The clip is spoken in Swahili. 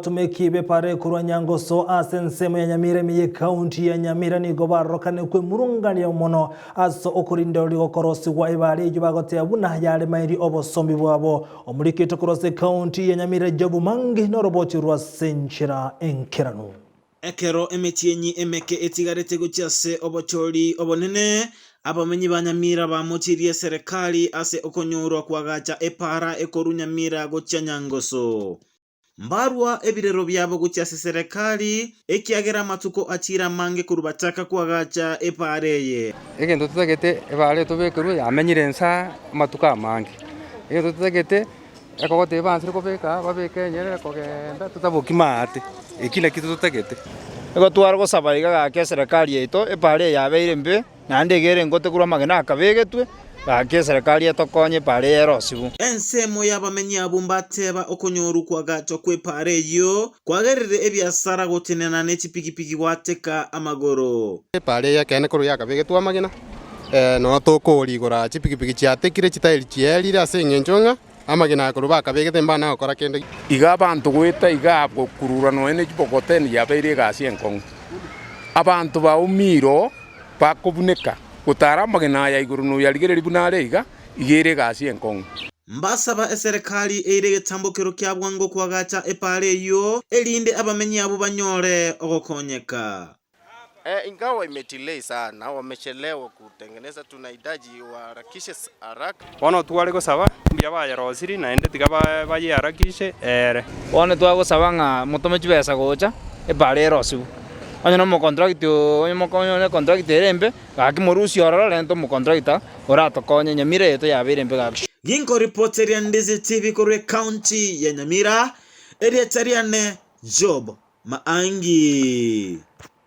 Tumekibe pare kurwa Nyangoso asensemo ya Nyamira miye county ya Nyamira ni gobarokane kwe murungani ya mono aso okurinde oli gokorosi wa ibali jubagote abuna yale mairi obosombi bwabo omurikito kurose county ya Nyamira Jobu Mangi no roboti rwa senchira enkeranu ekero emetienyi emeke etigarete gucyase obochori obonene abamenyi ba Nyamira bamuchiriye serikali ase okonyorwa kwagacha epara ekoru Nyamira gocha Nyangoso mbarwa ebirero byabo gucyase serikali ekiagera matuko achira mange kurubataka kwagacha epareye egento tutagete ebare tobekuru yamenyire nsa matuka mange egento tutagete ekogote bansire kobeka babeke nyere kogenda tutabukimate ekila kitu tutagete ego twara gosaba iga serikali yeto epare yabeire mbe nande gere ngote kurwa magena akabegetwe bake serikali etokonye pare erosibu ensemo y'abamenyi abumbateba okonyoru kwagacho kwepare yo kwagerere ebyasara gotenena n'ekipikipiki gwateka amagoro epare yakene kuru yakabegetwa magena no tokorigora chipikipiki chiatekire chitairi chielire ase engenchonga amagena akuru bakabegete mbana okora kende iga abantu gweta iga gokurura no ene chipokoteni yabeire gasi enkong abantu baumiro bakobuneka gutara magena ya iguru no yarigere libunare iga igere gasi enkong mbasaba serikali eire getambokero kya bwango kwagacha epare yo elinde abamenyi abo banyore ogokonyeka ingawa imetilei sana wamechelewa kutengeneza tunahitaji waharakishe haraka bono twari gosaba mbya bayarosiri naende tigaba bayiharakishe bono twagosaba nga mutomechi besa gocha epare erosibu onye no contract onye mokonye contract erembe gaki morusi ororo lento mo contract ora tokonye Nyamira yeto yabire mbe gaki ginko reporter ya Ndizi TV kore county ya Nyamira erietariane Job Mangi.